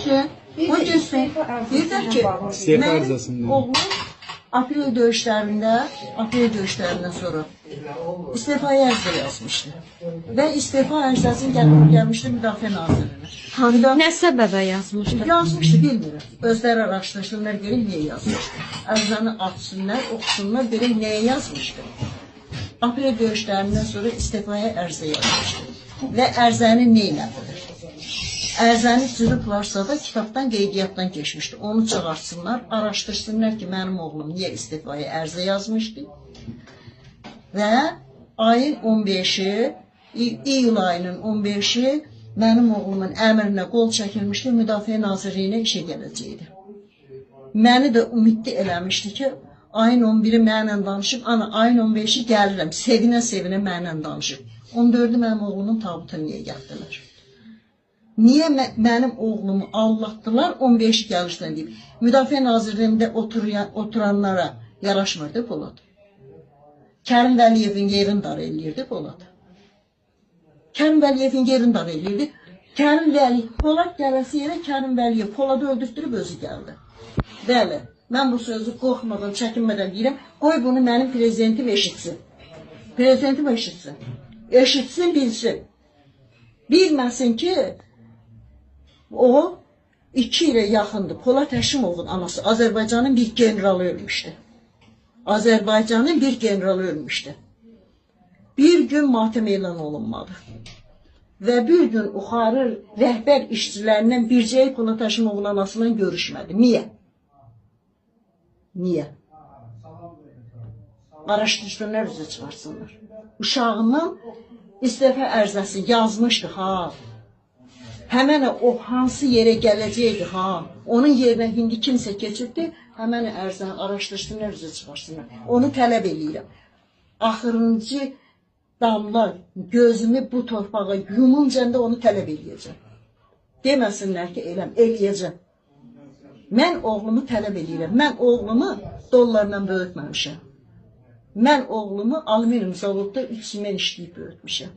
düşsün. Bu düşsün. Deyirlər ki, İstefa mənim ərzəsində. oğlum aprel döyüşlərindən sonra istifaya ərizə yazmışdı. Və istifa ərizəsini gəlmişdi Müdafiə Nazirliyinə. Nə səbəbə yazmışdı? Yazmışdı, bilmirəm. Özləri araşdırsınlar, görün niyə yazmışdı. Ərizəni açsınlar, oxusunlar, görün niyə yazmışdı. Aprel döyüşlərindən sonra istifaya ərizə yazmışdı. Və ərizəni neylədilər? Ərzəni cırıblarsa da kitabdan, qeydiyyatdan geçmişdi. Onu çağırsınlar, araşdırsınlar ki, mənim oğlum niyə istifaya ərizə yazmışdı. Və ayın 15-i, iyul ayının 15-i mənim oğlumun əmrinə qol çəkilmişdi, Müdafiə Nazirliyinə işə gələcəkdi. Məni də ümidli eləmişdi ki, ayın 11-i mənlə danışıb, ana ayın 15-i gəlirəm, sevinə-sevinə mənlə danışıb. 14-ü mənim oğlumun tabutunu niyə yaptılar? Niyə mənim oğlumu allatdılar, 15 gəlişdən deyib. Müdafiə Nazirliyində oturanlara yaraşmırdı Polad. Kərim Vəliyevin yerini dar eləyirdi Polad. Kərim Vəliyevin yerini dar eləyirdi. Kərim Vəliyev, Polad gələsi yerə Kərim Vəliyev Poladı öldürtdürüb özü gəldi. Bəli, mən bu sözü qorxmadan, çəkinmədən deyirəm, qoy bunu mənim prezidentim eşitsin. Prezidentim eşitsin. Eşitsin, bilsin. Bilməsin ki, o 2 ilə yaxındır. Polad Həşimovun anası Azərbaycanın bir generalı ölmüşdü. Azərbaycanın bir generalı ölmüşdü. Bir gün matəm elan olunmadı. Və bir gün yuxarı rəhbər işçilərindən bircəyi Polad Həşimovun anasından görüşmədi. Niyə? Niyə? Araşdırsınlar, üzə çıxarsınlar. Uşağından istifa ərizəsi yazmışdı, ha. Həmən o hansı yerə gələcəkdi, ha. Onun yerinə indi kimsə keçibdi, həmən ərizəni araşdırsınlar, üzə çıxarsınlar. Onu tələb eləyirəm. Axırıncı damla gözümü bu torpağa yumuncanda onu tələb eləyəcəm. Deməsinlər ki, eləyəcəm. Mən oğlumu tələb eləyirəm. Mən oğlumu dollarla böyütməmişəm. Mən oğlumu alüminium zavodda 3 men işləyib böyütmüşəm.